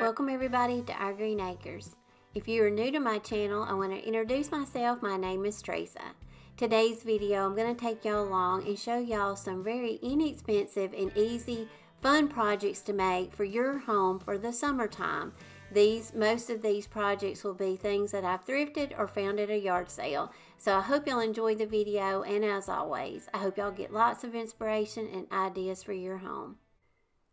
Welcome everybody to our Greene Acres. If you are new to my channel, I want to introduce myself. My name is Teresa. Today's video, I'm going to take y'all along and show y'all some very inexpensive and easy fun projects to make for your home for the summertime. Most of these projects will be things that I've thrifted or found at a yard sale. So I hope y'all enjoy the video, and as always, I hope y'all get lots of inspiration and ideas for your home.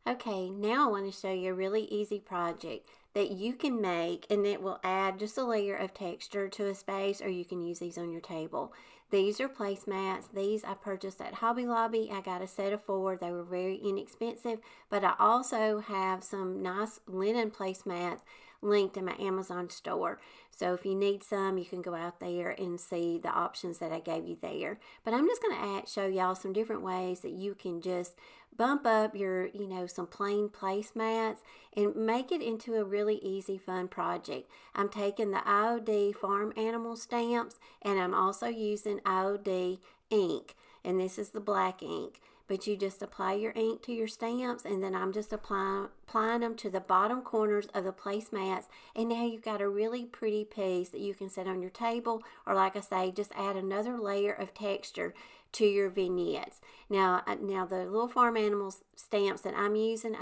Okay, now I want to show you a really easy project that you can make, and it will add just a layer of texture to a space, or you can use these on your table. These are placemats. These I purchased at Hobby Lobby. I got a set of 4. They were very inexpensive, but I also have some nice linen placemats linked in my Amazon store. So if you need some, you can go out there and see the options that I gave you there. But I'm just going to show y'all some different ways that you can just bump up your, some plain placemats and make it into a really easy, fun project. I'm taking the IOD farm animal stamps, and I'm also using IOD ink, and this is the black ink. But you just apply your ink to your stamps, and then I'm just applying them to the bottom corners of the placemats, and now you've got a really pretty piece that you can set on your table, or like I say, just add another layer of texture to your vignettes. Now the little farm animals stamps that I'm using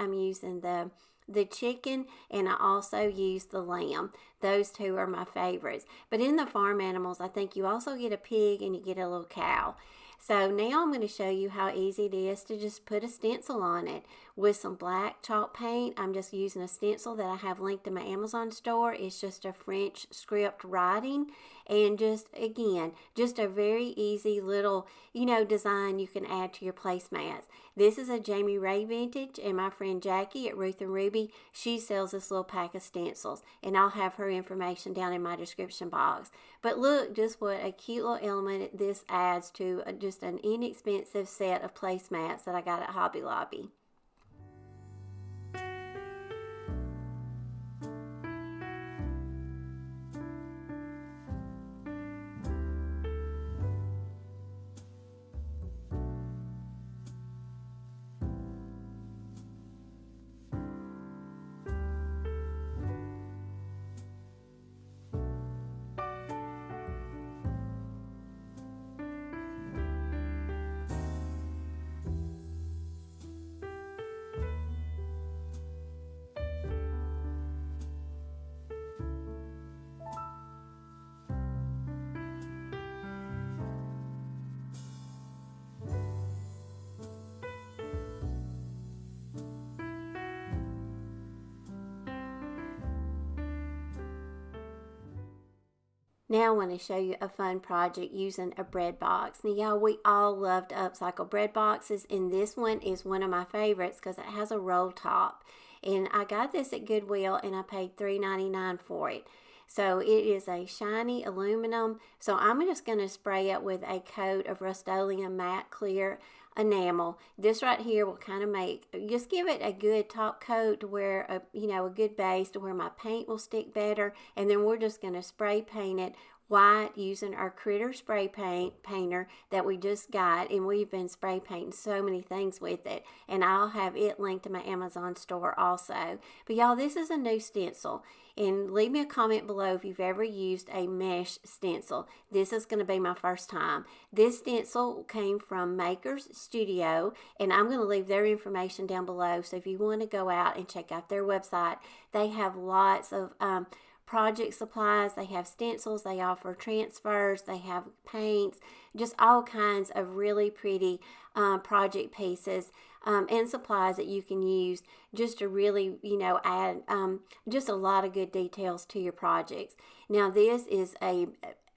the chicken, and I also use the lamb. Those two are my favorites. But in the farm animals, I think you also get a pig and you get a little cow. So now I'm going to show you how easy it is to just put a stencil on it with some black chalk paint. I'm just using a stencil that I have linked in my Amazon store. It's just a French script writing, and just a very easy little, design you can add to your placemats. This is a Jamie Ray vintage, and my friend Jackie at Ruth and Ruby, she sells this little pack of stencils, and I'll have her information down in my description box. But look just what a cute little element this adds to just an inexpensive set of placemats that I got at Hobby Lobby. Now I want to show you a fun project using a bread box. Now y'all, we all love to upcycle bread boxes, and this one is one of my favorites because it has a roll top. And I got this at Goodwill, and I paid $3.99 for it. So it is a shiny aluminum. So I'm just going to spray it with a coat of Rust-Oleum matte clear enamel. This right here will kind of just give it a good top coat to where a good base to where my paint will stick better. And then we're just going to spray paint it white using our Critter spray painter that we just got, and we've been spray painting so many things with it, and I'll have it linked to my Amazon store also. But y'all, this is a new stencil, and leave me a comment below if you've ever used a mesh stencil. This is going to be my first time. This stencil came from Makers Studio, and I'm going to leave their information down below, so if you want to go out and check out their website, they have lots of project supplies. They have stencils, they offer transfers, they have paints, just all kinds of really pretty project pieces and supplies that you can use just to really, add just a lot of good details to your projects. Now this is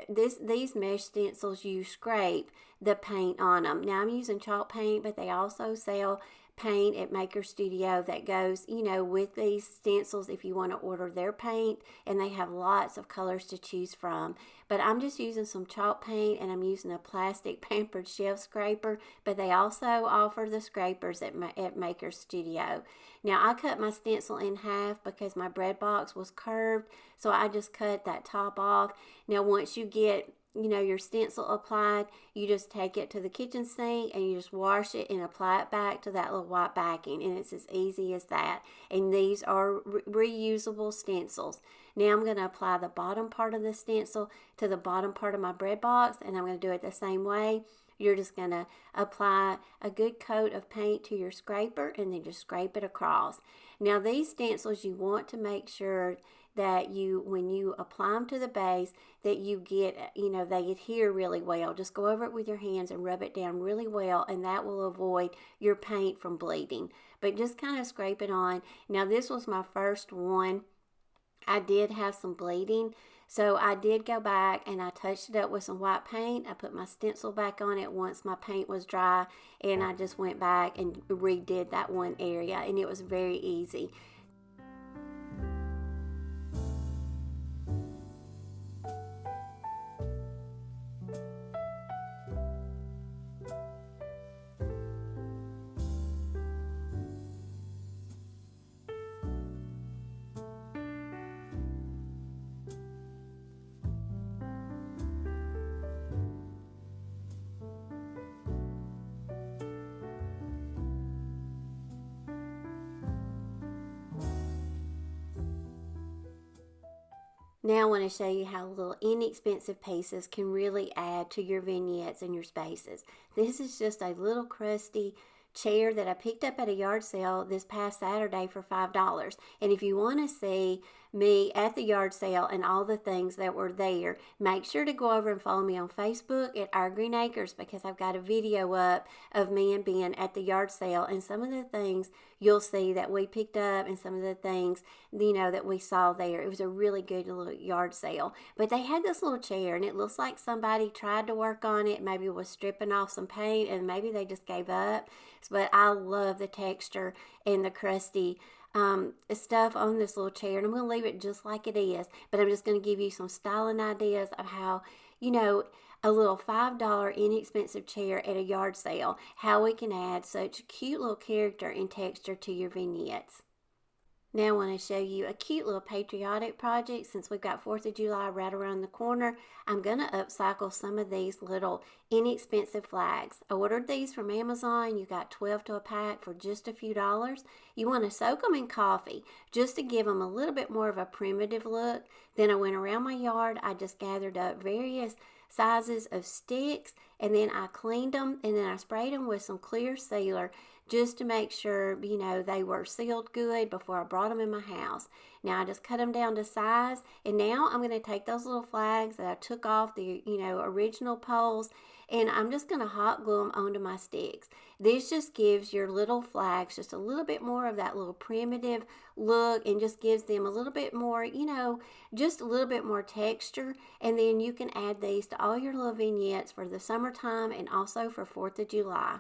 these mesh stencils, you scrape the paint on them. Now I'm using chalk paint, but they also sell paint at Makers Studio that goes, with these stencils if you want to order their paint, and they have lots of colors to choose from. But I'm just using some chalk paint, and I'm using a plastic pampered shelf scraper, but they also offer the scrapers at Makers Studio. Now I cut my stencil in half because my bread box was curved, so I just cut that top off. Now once you get your stencil applied, you just take it to the kitchen sink and you just wash it and apply it back to that little white backing, and it's as easy as that. And these are reusable stencils. Now I'm going to apply the bottom part of the stencil to the bottom part of my bread box, and I'm going to do it the same way. You're just going to apply a good coat of paint to your scraper and then just scrape it across. Now these stencils, you want to make sure that when you apply them to the base, that you get, they adhere really well. Just go over it with your hands and rub it down really well, and that will avoid your paint from bleeding. But just kind of scrape it on. Now this was my first one. I did have some bleeding, so I did go back and I touched it up with some white paint. I put my stencil back on it once my paint was dry, and I just went back and redid that one area, and it was very easy. Now I want to show you how little inexpensive pieces can really add to your vignettes and your spaces. This is just a little crusty chair that I picked up at a yard sale this past Saturday for $5. And if you want to see me at the yard sale and all the things that were there, make sure to go over and follow me on Facebook at Our Greene Acres, because I've got a video up of me and Ben at the yard sale, and some of the things you'll see that we picked up and some of the things that we saw there. It was a really good little yard sale. But they had this little chair, and it looks like somebody tried to work on it, maybe was stripping off some paint, and maybe they just gave up. But I love the texture and the crusty stuff on this little chair, and I'm going to leave it just like it is, but I'm just going to give you some styling ideas of how, a little $5 inexpensive chair at a yard sale, how we can add such cute little character and texture to your vignettes. Now I want to show you a cute little patriotic project. Since we've got 4th of July right around the corner, I'm going to upcycle some of these little inexpensive flags. I ordered these from Amazon. You got 12 to a pack for just a few dollars. You want to soak them in coffee just to give them a little bit more of a primitive look. Then I went around my yard. I just gathered up various sizes of sticks, and then I cleaned them, and then I sprayed them with some clear sealer just to make sure, they were sealed good before I brought them in my house. Now I just cut them down to size, and now I'm going to take those little flags that I took off the, original poles, and I'm just going to hot glue them onto my sticks. This just gives your little flags just a little bit more of that little primitive look, and just gives them a little bit more, just a little bit more texture. And then you can add these to all your little vignettes for the summertime and also for 4th of July.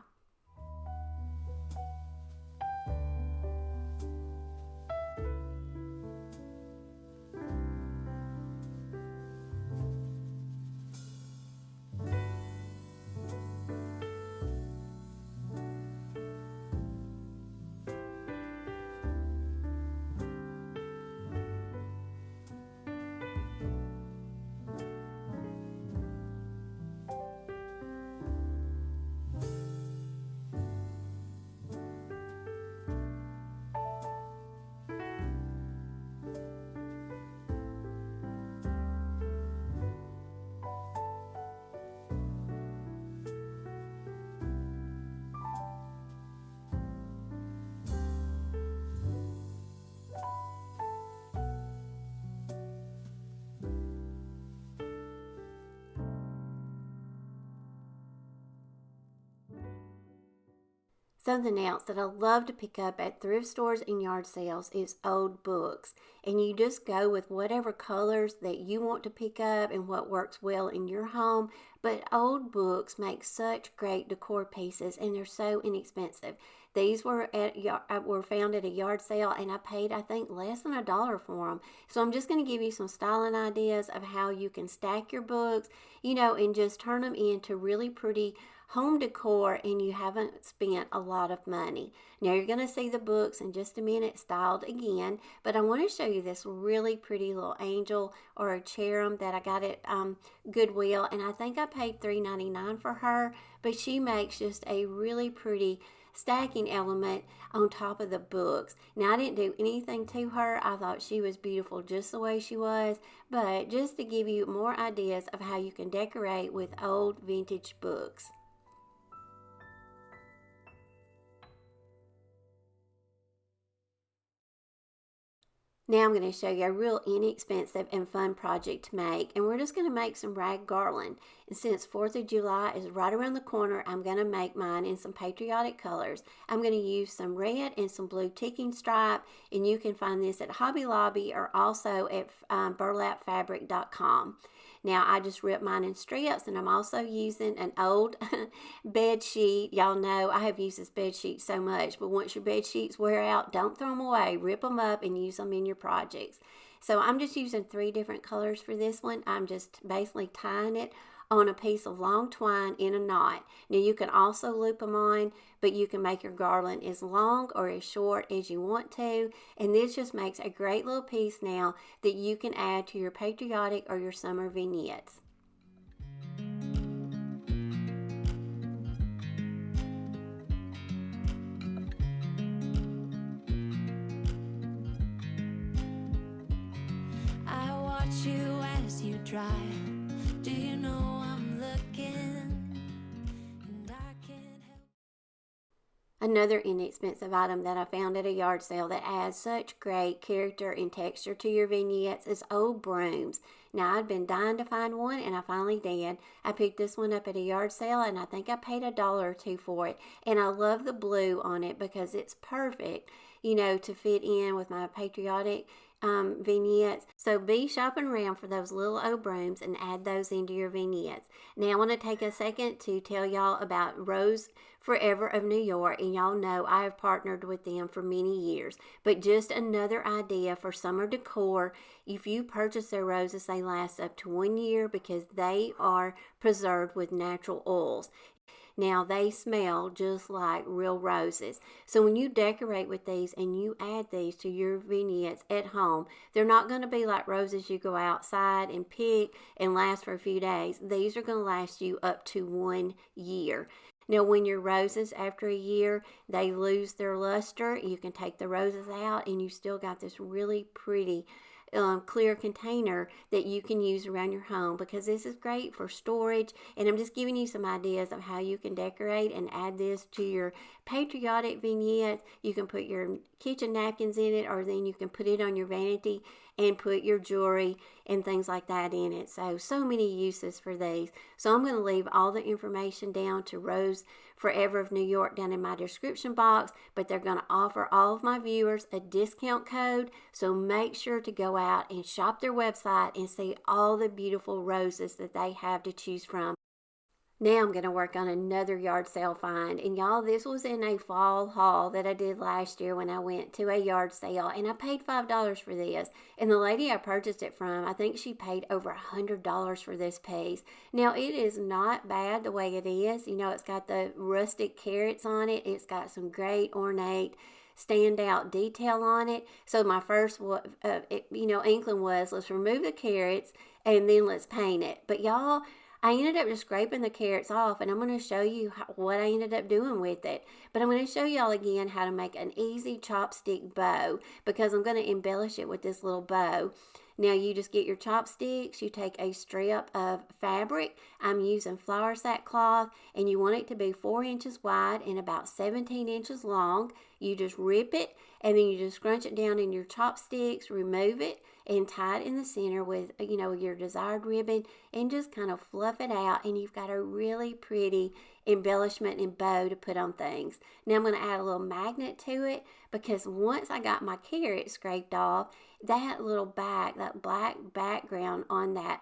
Something else that I love to pick up at thrift stores and yard sales is old books. And you just go with whatever colors that you want to pick up and what works well in your home. But old books make such great decor pieces, and they're so inexpensive. These were found at a yard sale, and I paid, I think, less than $1 for them. So I'm just going to give you some styling ideas of how you can stack your books, and just turn them into really pretty home decor and you haven't spent a lot of money. Now you're going to see the books in just a minute styled again, but I want to show you this really pretty little angel or a cherub that I got at Goodwill, and I think I paid $3.99 for her, but she makes just a really pretty stacking element on top of the books. Now I didn't do anything to her. I thought she was beautiful just the way she was, but just to give you more ideas of how you can decorate with old vintage books. Now I'm going to show you a real inexpensive and fun project to make, and we're just going to make some rag garland. And since 4th of July is right around the corner, I'm going to make mine in some patriotic colors. I'm going to use some red and some blue ticking stripe, and you can find this at Hobby Lobby or also at burlapfabric.com. Now I just ripped mine in strips, and I'm also using an old bed sheet. Y'all know I have used this bed sheet so much, but once your bed sheets wear out, don't throw them away. Rip them up and use them in your projects. So I'm just using 3 different colors for this one. I'm just basically tying it on a piece of long twine in a knot. Now you can also loop them on, but you can make your garland as long or as short as you want to, and this just makes a great little piece now that you can add to your patriotic or your summer vignettes. I watch you as you drive. Do you know I'm looking? And I can't help. Another inexpensive item that I found at a yard sale that adds such great character and texture to your vignettes is old brooms. Now I'd been dying to find one, and I finally did. I picked this one up at a yard sale, and I think I paid $1 or $2 for it. And I love the blue on it because it's perfect, you know, to fit in with my patriotic vignettes. So be shopping around for those little old brooms and add those into your vignettes. Now I want to take a second to tell y'all about Rose Forever of New York, and y'all know I have partnered with them for many years, but just another idea for summer decor. If you purchase their roses, they last up to 1 year because they are preserved with natural oils. Now they smell just like real roses. So when you decorate with these and you add these to your vignettes at home, they're not going to be like roses you go outside and pick and last for a few days. These are going to last you up to 1 year. Now when your roses after a year, they lose their luster, you can take the roses out and you still got this really pretty clear container that you can use around your home, because this is great for storage. And I'm just giving you some ideas of how you can decorate and add this to your patriotic vignettes. You can put your kitchen napkins in it, or then you can put it on your vanity and put your jewelry and things like that in it. So many uses for these. So I'm going to leave all the information down to Rose Forever of New York down in my description box, but they're going to offer all of my viewers a discount code. So make sure to go out and shop their website and see all the beautiful roses that they have to choose from. Now I'm going to work on another yard sale find. And y'all, this was in a fall haul that I did last year when I went to a yard sale. And I paid $5 for this. And the lady I purchased it from, I think she paid over $100 for this piece. Now it is not bad the way it is. You know, it's got the rustic carrots on it. It's got some great ornate standout detail on it. So my first inkling was, let's remove the carrots and then let's paint it. But y'all, I ended up just scraping the carrots off, and I'm going to show you what I ended up doing with it. But I'm going to show y'all again how to make an easy chopstick bow, because I'm going to embellish it with this little bow. Now you just get your chopsticks, you take a strip of fabric. I'm using flour sack cloth, and you want it to be 4 inches wide and about 17 inches long. You just rip it, and then you just scrunch it down in your chopsticks, remove it, and tie it in the center with, your desired ribbon, and just kind of fluff it out, and you've got a really pretty embellishment and bow to put on things. Now I'm going to add a little magnet to it, because once I got my carrot scraped off, that little that black background on that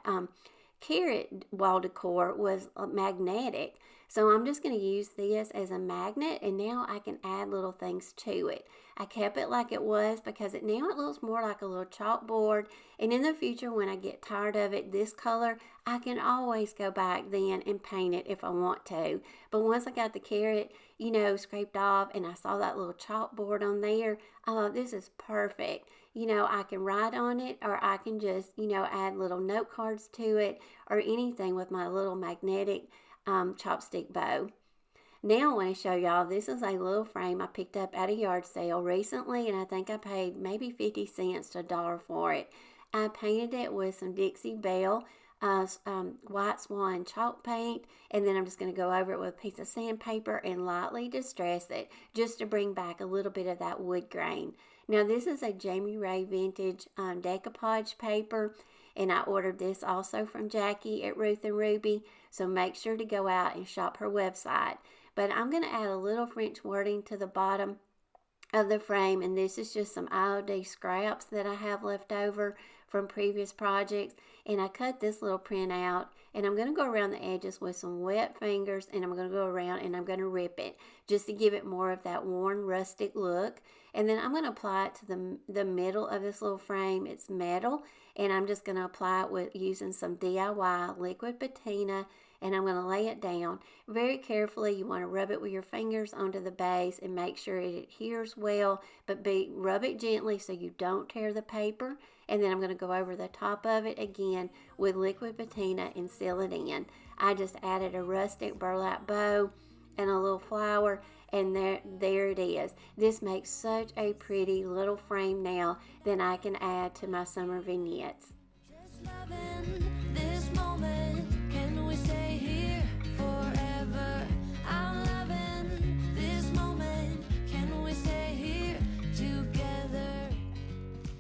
carrot wall decor was magnetic. So I'm just going to use this as a magnet, and now I can add little things to it. I kept it like it was because now it looks more like a little chalkboard, and in the future when I get tired of it this color, I can always go back then and paint it if I want to. But once I got the carrot, you know, scraped off and I saw that little chalkboard on there, I thought this is perfect. You know, I can write on it, or I can just, you know, add little note cards to it or anything with my little magnetic chopstick bow. Now I want to show y'all, this is a little frame I picked up at a yard sale recently, and I think I paid maybe 50 cents to $1 for it. I painted it with some Dixie Belle White Swan chalk paint, and then I'm just going to go over it with a piece of sandpaper and lightly distress it just to bring back a little bit of that wood grain. Now this is a Jamie Ray vintage decoupage paper, and I ordered this also from Jackie at Ruth and Ruby, so make sure to go out and shop her website. But I'm going to add a little French wording to the bottom of the frame, and this is just some IOD scraps that I have left over from previous projects, and I cut this little print out, and I'm going to go around the edges with some wet fingers, and I'm going to go around and I'm going to rip it just to give it more of that worn rustic look. And then I'm going to apply it to the middle of this little frame. It's metal, and I'm just going to apply it with using some DIY liquid patina, and I'm going to lay it down very carefully. You want to rub it with your fingers onto the base and make sure it adheres well, but rub it gently so you don't tear the paper. And then I'm going to go over the top of it again with liquid patina and seal it in. I just added a rustic burlap bow and a little flower, and there it is. This makes such a pretty little frame now that I can add to my summer vignettes. Just loving this moment. Can we stay here forever? I'm loving this moment. Can we stay here together?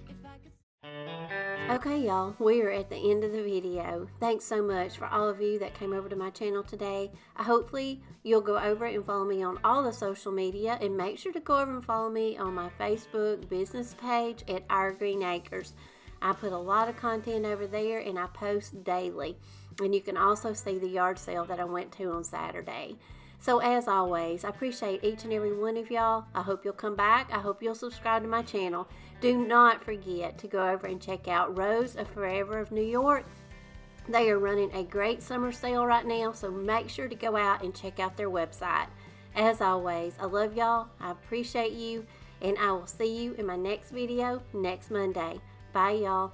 If I could. Okay, y'all, we are at the end of the video. Thanks so much for all of you that came over to my channel today. Hopefully you'll go over and follow me on all the social media, and make sure to go over and follow me on my Facebook business page at Our Greene Acres. I put a lot of content over there, and I post daily. And you can also see the yard sale that I went to on Saturday. So as always, I appreciate each and every one of y'all. I hope you'll come back. I hope you'll subscribe to my channel. Do not forget to go over and check out Rose of Forever of New York. They are running a great summer sale right now, so make sure to go out and check out their website. As always, I love y'all. I appreciate you, and I will see you in my next video next Monday. Bye, y'all.